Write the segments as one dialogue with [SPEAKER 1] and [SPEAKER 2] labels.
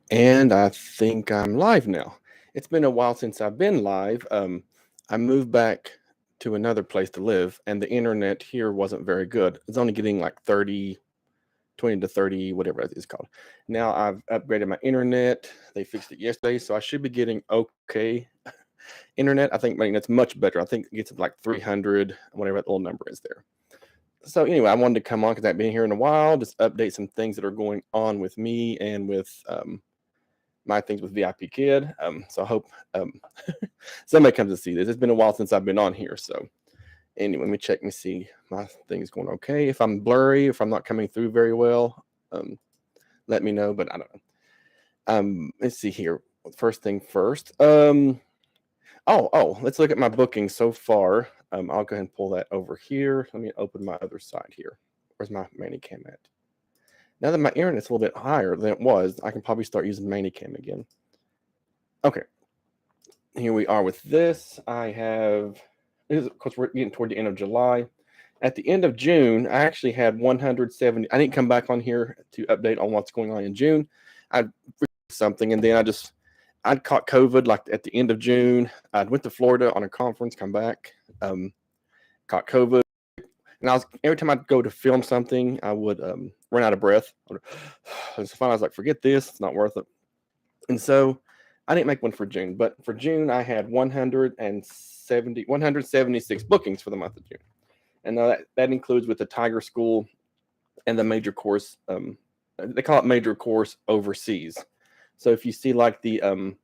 [SPEAKER 1] And I think I'm live now. It's been a while since I've been live. I moved back to another place to live, and the internet here wasn't very good. It's only getting like 30, 20 to 30, whatever it is called. Now I've upgraded my internet. They fixed it yesterday, so I should be getting okay internet. I think it's much better. I think it gets up like 300, whatever that little number is there. So anyway, I wanted to come on because I've been here in a while, just update some things that are going on with me and with my things with VIPKid. So I hope somebody comes to see this. It's been a while since I've been on here. So anyway, let me check and see my thing's going okay. If I'm blurry, if I'm not coming through very well, let me know. But I don't know. Let's see here. First thing first. Let's look at my bookings so far. I'll go ahead and pull that over here. Let me open my other side here. Where's my Manicam at? Now that my internet's a little bit higher than it was, I can probably start using Manicam again. Okay, here we are with this. Of course, we're getting toward the end of July. At the end of June, I actually had 170. I didn't come back on here to update on what's going on in June. I something, and then I'd caught COVID like at the end of June. I went to Florida on a conference, come back, caught COVID, and every time I'd go to film something, I would run out of breath. And so finally, I was like, "Forget this; it's not worth it." And so I didn't make one for June, but for June, I had 176 bookings for the month of June, and that includes with the Tigerschool and the major course. They call it major course overseas. So if you see like it'd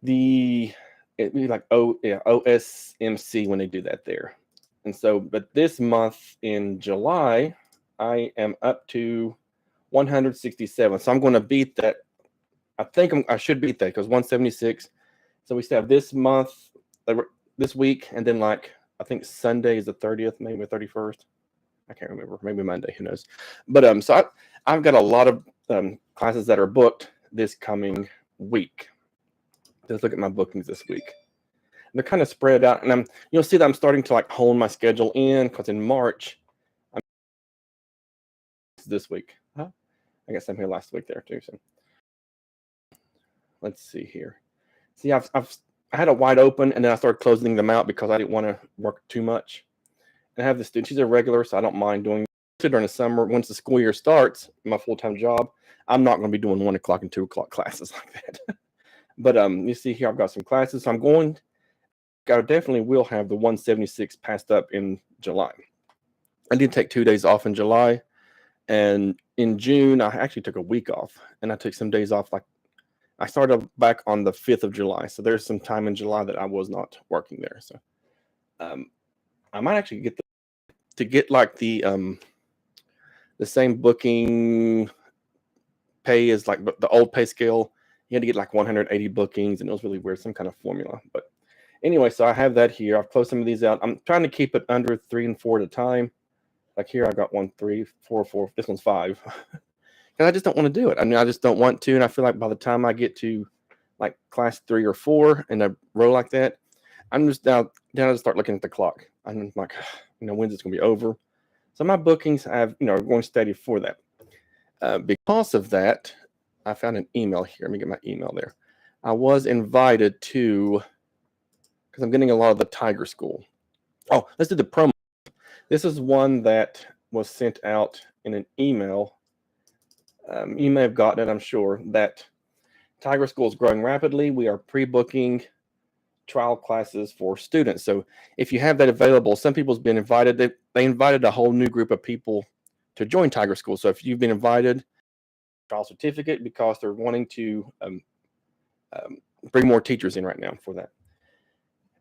[SPEAKER 1] be like OSMC when they do that there. And so, but this month in July, I am up to 167. So I'm going to beat that. I should beat that because 176. So we still have this month, this week, and then like I think Sunday is the 30th, maybe the 31st. I can't remember. Maybe Monday. Who knows? But I've got a lot of classes that are booked this coming week. Let's look at my bookings this week. They're kind of spread out, and you'll see that I'm starting to like hone my schedule in because in March, this week. Huh? I guess I'm here last week there too. So let's see here. See, I had it wide open, and then I started closing them out because I didn't want to work too much. And I have the student; she's a regular, so I don't mind doing it during the summer. Once the school year starts, my full-time job, I'm not going to be doing 1 o'clock and 2 o'clock classes like that. But you see here, I've got some classes. So I definitely will have the 176 passed up in July. I did take 2 days off in July, and in June I actually took a week off, and I took some days off. Like I started back on the 5th of July, so there's some time in July that I was not working there. So I might actually get like the same booking pay as like the old pay scale. You had to get like 180 bookings, and it was really weird, some kind of formula. But anyway, so I have that here. I've closed some of these out. I'm trying to keep it under 3 and 4 at a time. Like here, I got 1, 3, 4, 4. This one's 5. And I just don't want to do it. I mean, I just don't want to. And I feel like by the time I get to like class 3 or 4 in a row like that, I'm just down to start looking at the clock. I'm like, when's it's going to be over? So my bookings are going steady for that. Because of that, I found an email here. Let me get my email there. I was invited to, because I'm getting a lot of the Tigerschool. Oh, let's do the promo. This is one that was sent out in an email. You may have gotten it, I'm sure, that Tigerschool is growing rapidly. We are pre-booking trial classes for students. So if you have that available, some people's been invited. They invited a whole new group of people to join Tigerschool. So if you've been invited, trial certificate because they're wanting to bring more teachers in right now for that.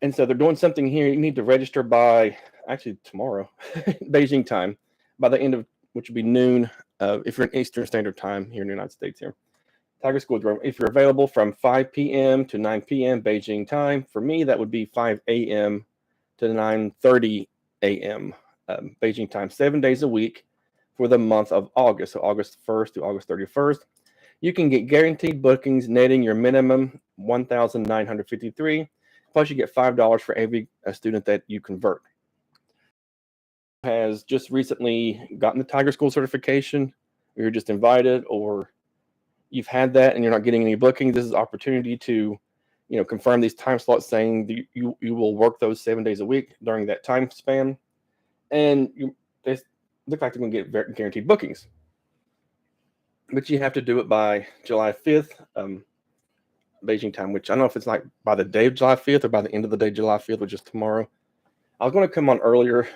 [SPEAKER 1] And so they're doing something here. You need to register by actually tomorrow, Beijing time, by the end of which would be noon if you're in Eastern Standard Time here in the United States here. Tigerschool, if you're available from 5 p.m. to 9 p.m. Beijing time. For me, that would be 5 a.m. to 9:30 a.m. Beijing time, 7 days a week for the month of August. So August 1st to August 31st. You can get guaranteed bookings netting your minimum 1,953. Plus, you get $5 for every student that you convert. Has just recently gotten the Tigerschool certification, or you're just invited, or you've had that and you're not getting any bookings, this is an opportunity to, confirm these time slots, saying that you will work those 7 days a week during that time span, and they look like they're going to get guaranteed bookings. But you have to do it by July 5th, Beijing time, which I don't know if it's like by the day of July 5th or by the end of the day, July 5th, which is tomorrow. I was going to come on earlier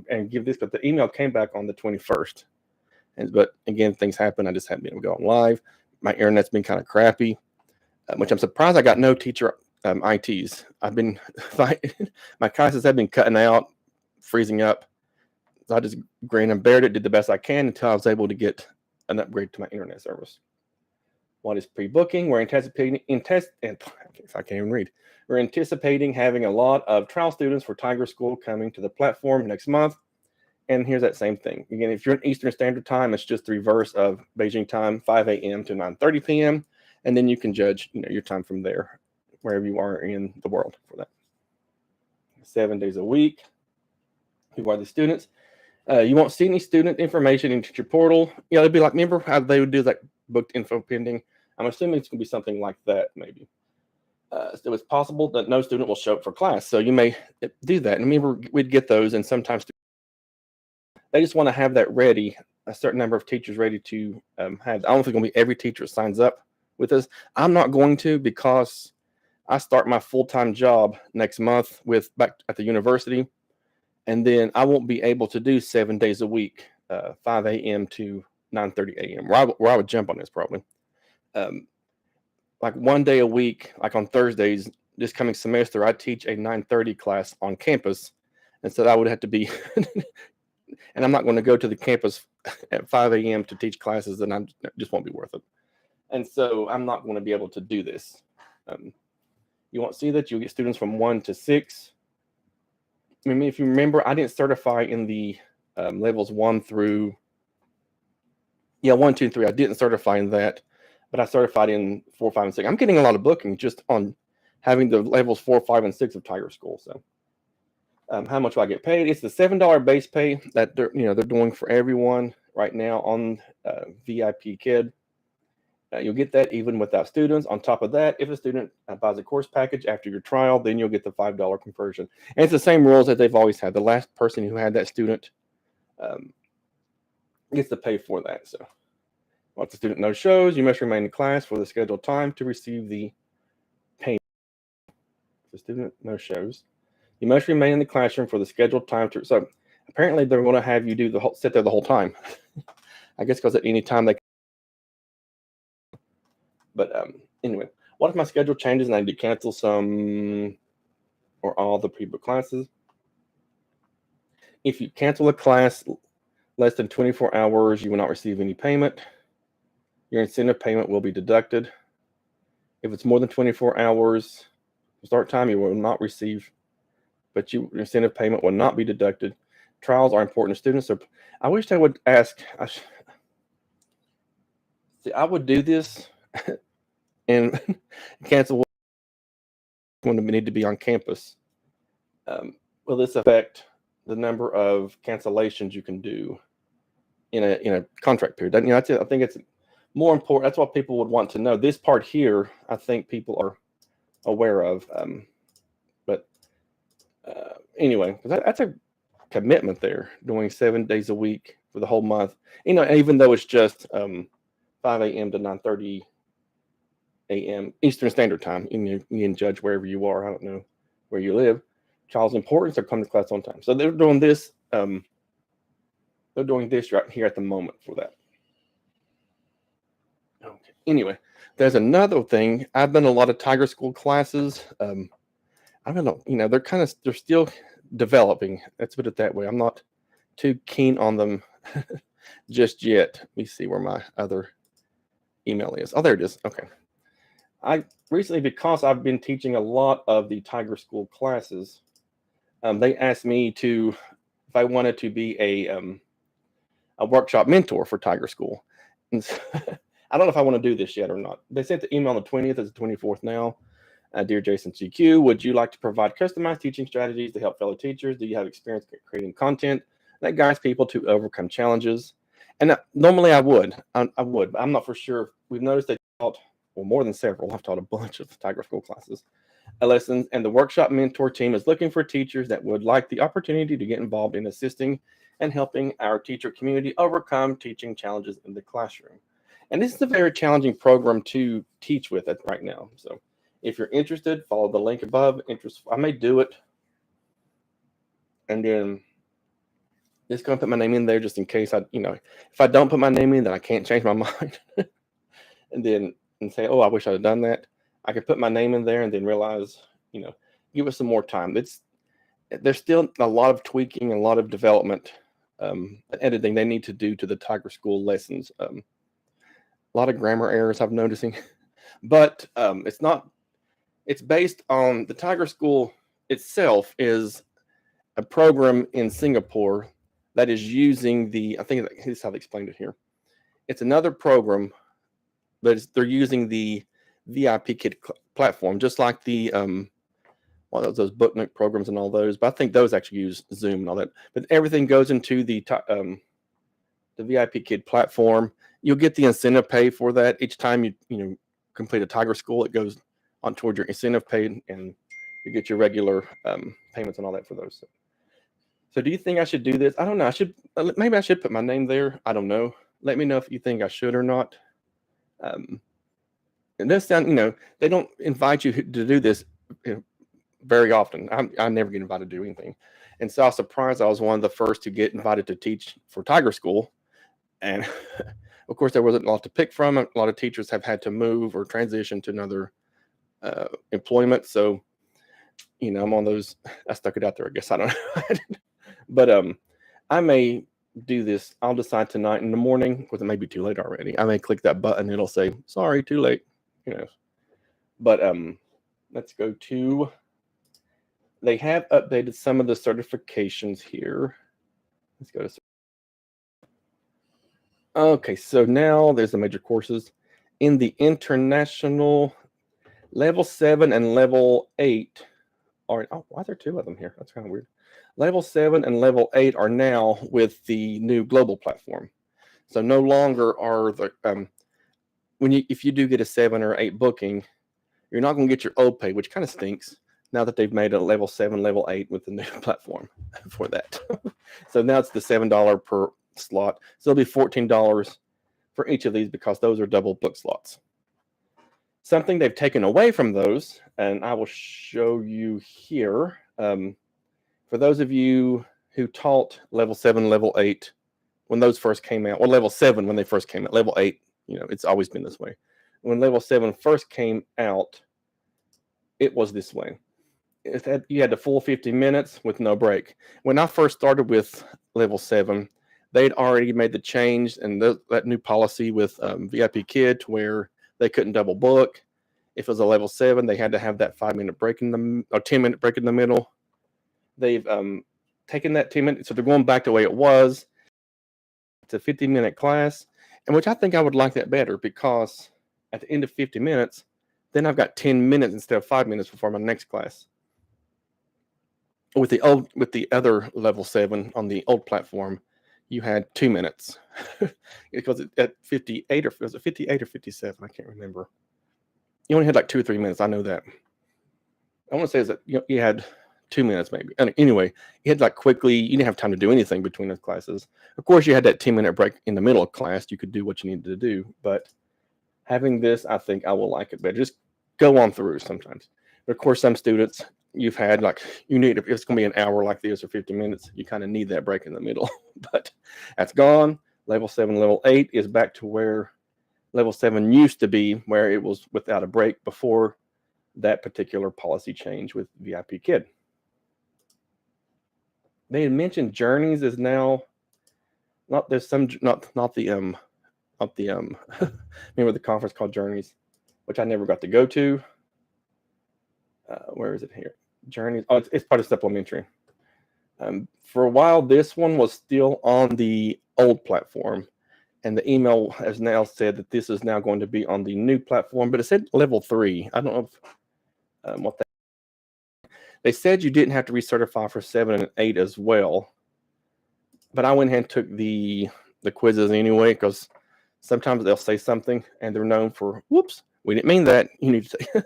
[SPEAKER 1] and give this, but the email came back on the 21st. But again, things happen. I just haven't been able to go on live. My internet's been kind of crappy, which I'm surprised I got no teacher ITs. I've been my classes have been cutting out, freezing up. So I just grinned and bared it, did the best I can until I was able to get an upgrade to my internet service. What is pre-booking? We're anticipating if I can't even read. We're anticipating having a lot of trial students for Tigerschool coming to the platform next month. And here's that same thing. Again, if you're in Eastern Standard Time, it's just the reverse of Beijing time, 5 a.m. to 9:30 p.m. And then you can judge, your time from there, wherever you are in the world for that. 7 days a week. Who are the students? You won't see any student information in Teacher Portal. It'd be like, remember how they would do that booked info pending? I'm assuming it's going to be something like that, maybe. So it's possible that no student will show up for class. So you may do that. And remember, we'd get those, and sometimes they just want to have that ready, a certain number of teachers ready to have. I don't think it's going to be every teacher signs up with us. I'm not going to, because I start my full-time job next month back at the university, and then I won't be able to do 7 days a week, 5 a.m. to 9:30 a.m., where I would jump on this probably. Like 1 day a week, like on Thursdays, this coming semester, I teach a 9:30 class on campus. And so I would have to be, and I'm not going to go to the campus at 5 a.m. to teach classes, and it just won't be worth it. And so I'm not going to be able to do this. You won't see that. You'll get students from 1 to 6. I mean, if you remember, I didn't certify in the levels 1 through, 1, 2, and 3. I didn't certify in that, but I certified in 4, 5, and 6. I'm getting a lot of booking just on having the levels 4, 5, and 6 of Tigerschool. So how much will I get paid? It's the $7 base pay that they're doing for everyone right now on VIPKid. You'll get that even without students. On top of that, if a student buys a course package after your trial, then you'll get the $5 conversion. And it's the same rules that they've always had. The last person who had that student gets to pay for that. So once the student no shows, you must remain in class for the scheduled time to receive the payment. If the student no shows, you must remain in the classroom for the scheduled time to. So apparently they're going to have you sit there the whole time. I guess because at any time they. But anyway, what if my schedule changes and I need to cancel some or all the pre-book classes? If you cancel a class less than 24 hours, you will not receive any payment. Your incentive payment will be deducted. If it's more than 24 hours start time, you will not receive, but your incentive payment will not be deducted. Trials are important to students. So I wish they would ask. I would do this and cancel when we need to be on campus. Will this affect the number of cancellations you can do in a contract period? That's it. I think it's more important. That's what people would want to know. This part here, I think people are aware of. But anyway, that's a commitment there, doing 7 days a week for the whole month. Even though it's just 5 a.m. to 9:30 a.m. Eastern Standard Time. You can judge wherever you are. I don't know where you live. Child's importance or come to class on time. So they're doing this. They're doing this right here at the moment for that. Okay. Anyway, there's another thing. I've done a lot of Tigerschool classes. I don't know. They're still developing. Let's put it that way. I'm not too keen on them just yet. Let me see where my other email is. Oh, there it is. Okay. I recently, because I've been teaching a lot of the Tigerschool classes, they asked me if I wanted to be a workshop mentor for Tigerschool. And so, I don't know if I want to do this yet or not. They sent the email on the 20th. It's the 24th now. Dear Jason CQ, would you like to provide customized teaching strategies to help fellow teachers? Do you have experience creating content that guides people to overcome challenges? And normally I would, but I'm not for sure. We've noticed they taught, well, more than several. I've taught a bunch of Tigerschool classes, lessons, and the workshop mentor team is looking for teachers that would like the opportunity to get involved in assisting and helping our teacher community overcome teaching challenges in the classroom. And this is a very challenging program to teach with it right now. So if you're interested, follow the link above. I may do it, and then just gonna put my name in there just in case if I don't put my name in, then I can't change my mind. and say, oh, I wish I'd have done that. I could put my name in there and then realize, give us some more time. There's still a lot of tweaking, a lot of development, editing they need to do to the Tigerschool lessons. A lot of grammar errors I'm noticing, but it's based on the Tigerschool itself is a program in Singapore that is using I think here's how they explained it here. It's another program, but they're using the VIPKid platform, just like the those booknote programs and all those. But I think those actually use Zoom and all that. But everything goes into the VIPKid platform. You'll get the incentive pay for that each time you complete a Tigerschool. It goes on towards your incentive pay, and you get your regular payments and all that for those. So do you think I should do this? I don't know. Maybe I should put my name there. I don't know. Let me know if you think I should or not. It does sound, they don't invite you to do this very often. I never get invited to do anything. And so I was surprised I was one of the first to get invited to teach for Tigerschool. And of course, there wasn't a lot to pick from. A lot of teachers have had to move or transition to another employment. So, I'm on those. I stuck it out there, I guess. I don't know. But I may do this. I'll decide tonight in the morning, because it may be too late already. I may click that button. It'll say, sorry, too late. But let's go to, they have updated some of the certifications here. Let's go to, okay, so now there's the major courses. In the international, level 7 and level 8 are, why are there two of them here? That's kind of weird. Level 7 and level 8 are now with the new global platform. So no longer are the, if you do get a 7 or 8 booking, you're not going to get your old pay, which kind of stinks now that they've made a level 7, level 8 with the new platform for that. So now it's the $7 per slot. So it'll be $14 for each of these, because those are double book slots. Something they've taken away from those, and I will show you here. For those of you who taught level 7, level 8, when those first came out, or level 7 when they first came out, level 8, it's always been this way. When level 7 first came out, it was this way. You had the full 50 minutes with no break. When I first started with level 7, they'd already made the change and that new policy with VIPKid to where they couldn't double book. If it was a level 7, they had to have that 5-minute break or 10-minute break in the middle. They've taken that 10 minutes, so they're going back to the way it was. It's a 50-minute class, and which I think I would like that better, because at the end of 50 minutes, then I've got 10 minutes instead of 5 minutes before my next class. With the other level 7 on the old platform, you had 2 minutes because at 58 or was it 58 or 57? I can't remember. You only had like 2 or 3 minutes. I know that. I want to say is that you had 2 minutes maybe. And anyway, you had like quickly. You didn't have time to do anything between those classes. Of course, you had that 10-minute break in the middle of class. You could do what you needed to do. But having this, I think I will like it better. Just go on through sometimes. But of course, some students you've had if it's going to be an hour like this or 50 minutes, you kind of need that break in the middle. But that's gone. Level 7, level 8 is back to where level 7 used to be, where it was without a break before that particular policy change with VIPKid. They had mentioned Journeys is now not the remember the conference called Journeys, which I never got to go to. Where is it here? Journeys. Oh, it's part of supplementary. For a while, this one was still on the old platform, and the email has now said that this is now going to be on the new platform, but it said level 3. I don't know what that. They said you didn't have to recertify for 7 and 8 as well, but I went ahead and took the the quizzes anyway, because sometimes they'll say something and they're known for, whoops, we didn't mean that. You need to say,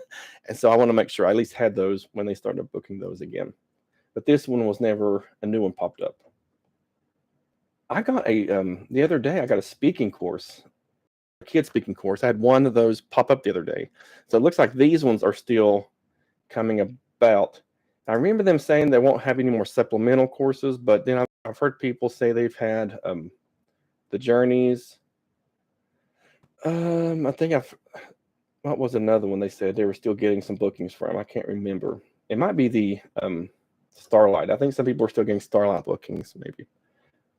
[SPEAKER 1] and so I want to make sure I at least had those when they started booking those again. But this one was never a new one popped up. I got the other day. I got a speaking course, a kid speaking course. I had one of those pop up the other day, so it looks like these ones are still coming about. I remember them saying they won't have any more supplemental courses, but then I've heard people say they've had the journeys. I think what was another one they said they were still getting some bookings from? I can't remember. It might be the Starlight. I think some people are still getting Starlight bookings, maybe.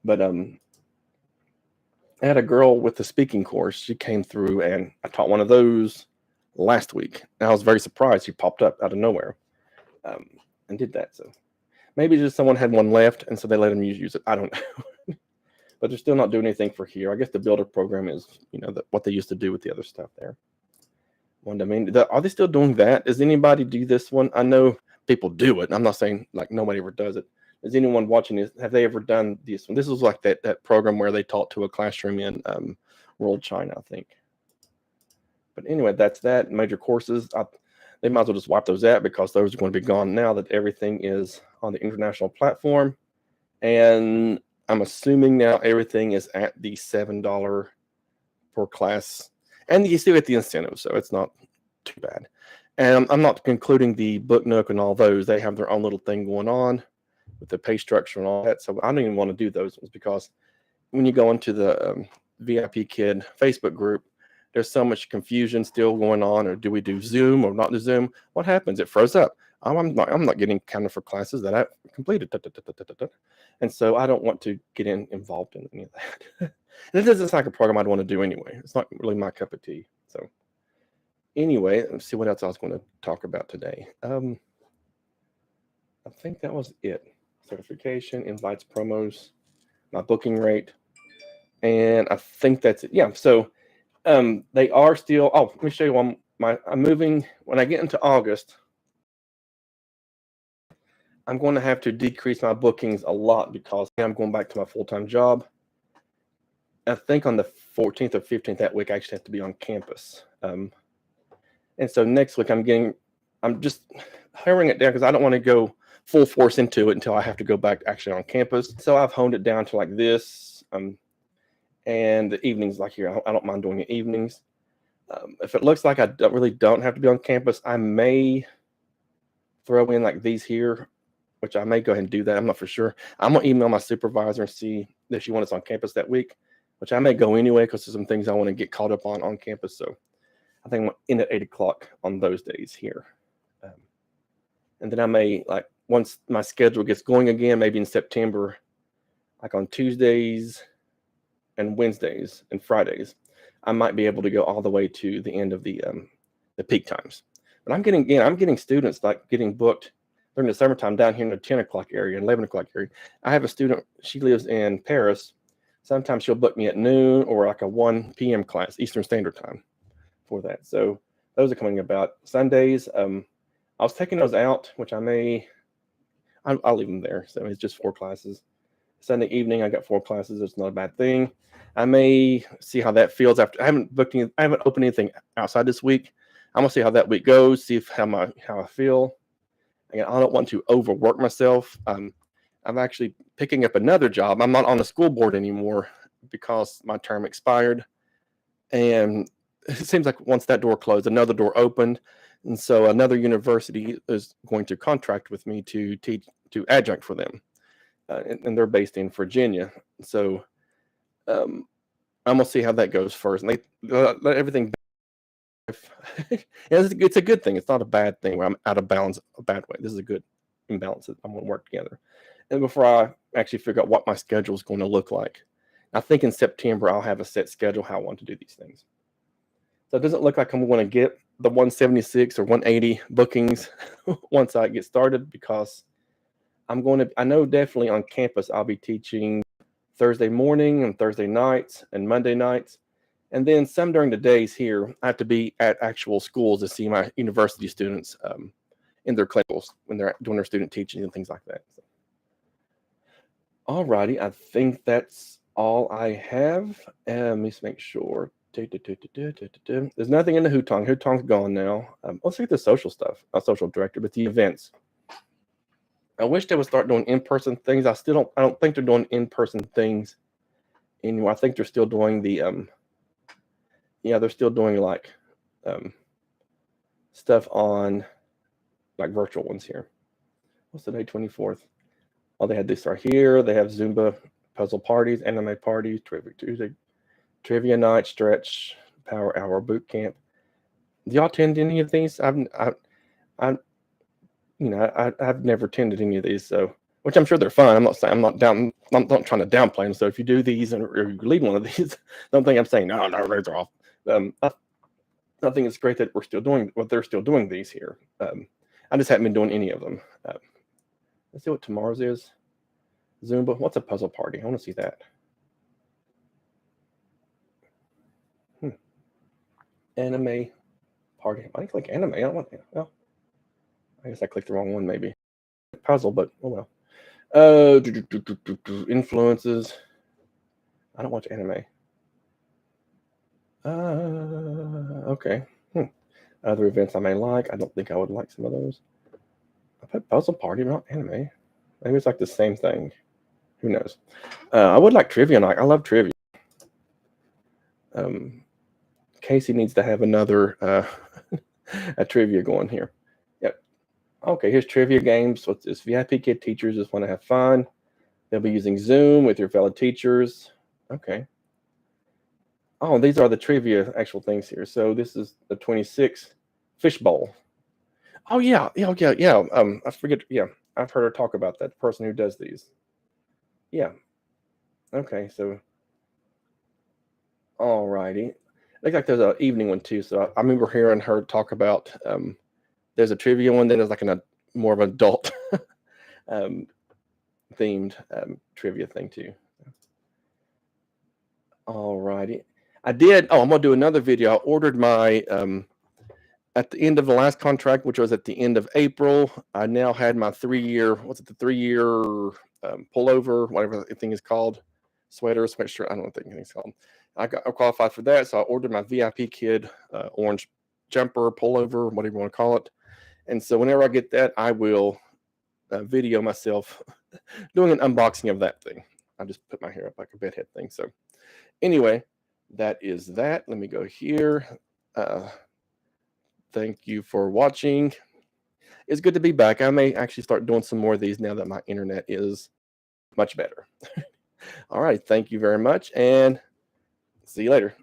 [SPEAKER 1] But I had a girl with the speaking course. She came through, and I taught one of those last week. And I was very surprised. She popped up out of nowhere and did that. So maybe just someone had one left, and so they let them use it. I don't know. But they're still not doing anything for here. I guess the builder program is, what they used to do with the other stuff there. Are they still doing that? Does anybody do this one? I know people do it. I'm not saying like nobody ever does it. Is anyone watching this? Have they ever done this one? This was like that program where they taught to a classroom in rural China, I think. But anyway, that's that. Major courses. They might as well just wipe those out because those are going to be gone now that everything is on the international platform. And I'm assuming now everything is at the $7 per class. And you still get the incentive, so it's not too bad. And I'm not including the Book Nook and all those. They have their own little thing going on with the pay structure and all that. So I don't even want to do those ones because when you go into the VIPKid Facebook group, there's so much confusion still going on. Or do we do Zoom or not do Zoom? What happens? It froze up. I'm not getting counted for classes that I've completed. And so I don't want to get involved in any of that. And it doesn't sound like a program I'd want to do anyway. It's not really my cup of tea. So anyway, let's see what else I was going to talk about today. I think that was it. Certification, invites, promos, my booking rate. And I think that's it. Yeah. So they are still, let me show you one. I'm moving, when I get into August, I'm going to have to decrease my bookings a lot because I'm going back to my full-time job. I think on the 14th or 15th that week, I actually have to be on campus. And so next week, I'm just hiring it down because I don't want to go full force into it until I have to go back actually on campus. So I've honed it down to like this. And the evenings like here, I don't mind doing the evenings. If it looks like I really don't have to be on campus, I may throw in like these here, which I may go ahead and do that. I'm not for sure. I'm going to email my supervisor and see if she wants us on campus that week, which I may go anyway because there's some things I want to get caught up on campus. So I think I'm in at 8 o'clock on those days here. And then I may, like, once my schedule gets going again, maybe in September, like on Tuesdays and Wednesdays and Fridays, I might be able to go all the way to the end of the peak times. But I'm getting students like getting booked during the summertime down here in the 10 o'clock area, 11 o'clock area. I have a student, she lives in Paris. Sometimes she'll book me at noon or like a 1 p.m. class, Eastern Standard Time for that. So those are coming about. Sundays, I was taking those out, which I'll leave them there. So it's just 4 classes. Sunday evening, I got 4 classes. It's not a bad thing. I may see how that feels after. I haven't opened anything outside this week. I'm gonna see how that week goes. See how I feel. Again, I don't want to overwork myself. I'm actually picking up another job. I'm not on the school board anymore because my term expired, and it seems like once that door closed, another door opened, and so another university is going to contract with me to teach to adjunct for them, and they're based in Virginia. So I'm gonna see how that goes first, and they let everything. It's a good thing. It's not a bad thing where I'm out of balance a bad way. This is a good imbalance that I'm going to work together. And before I actually figure out what my schedule is going to look like, I think in September I'll have a set schedule how I want to do these things. So it doesn't look like I'm going to get the 176 or 180 bookings once I get started because I know definitely on campus I'll be teaching Thursday morning and Thursday nights and Monday nights. And then some during the days here, I have to be at actual schools to see my university students in their classes when they're doing their student teaching and things like that. So, all righty, I think that's all I have. Let me just make sure. There's nothing in the Hutong. Hutong's gone now. Let's look at the social stuff. Not social director, but the events. I wish they would start doing in-person things. I don't think they're doing in-person things anymore. I think they're still doing the they're still doing like stuff on like virtual ones here. What's the day? 24th. Oh, they had this right here. They have Zumba puzzle parties, anime parties, Trivia Tuesday, trivia night, stretch, power hour, boot camp. Do y'all attend any of these? I've never attended any of these, so which I'm sure they're fun. I'm not trying to downplay them. So if you do these or you lead one of these, don't think I'm saying no, those are off. I think it's great that we're still doing what they're still doing these here. I just haven't been doing any of them. Let's see what tomorrow's is. Zumba. What's a puzzle party? I want to see that. Anime party. I click anime. I don't want that. Well, I guess I clicked the wrong one maybe. Puzzle, but oh well. Influences. I don't watch anime. Okay. Other events I may like. I don't think I would like some of those. I put puzzle party, not anime. Maybe it's like the same thing. Who knows? I would like trivia night. I love trivia. Casey needs to have another a trivia going here. Yep. Okay, here's trivia games. What's this? VIPKid teachers just want to have fun. They'll be using Zoom with your fellow teachers. Okay. Oh, these are the trivia actual things here. So this is the 26th fishbowl. Oh yeah. I forget. Yeah, I've heard her talk about that. The person who does these. Yeah. Okay. So. All righty. Looks like there's an evening one too. So I remember hearing her talk about. There's a trivia one. Then there's like more of an adult themed trivia thing too. All righty. I did. Oh, I'm gonna do another video. I ordered my at the end of the last contract, which was at the end of April. I now had my 3-year. What's it? The 3-year pullover, whatever the thing is called, sweatshirt. I don't know what the thing's called. I qualified for that, so I ordered my VIPKid orange jumper, pullover, whatever you want to call it. And so whenever I get that, I will video myself doing an unboxing of that thing. I just put my hair up like a bedhead thing. So anyway, that is that. Let me go here. Thank you for watching. It's good to be back. I may actually start doing some more of these now that my internet is much better. All right. Thank you very much, and see you later.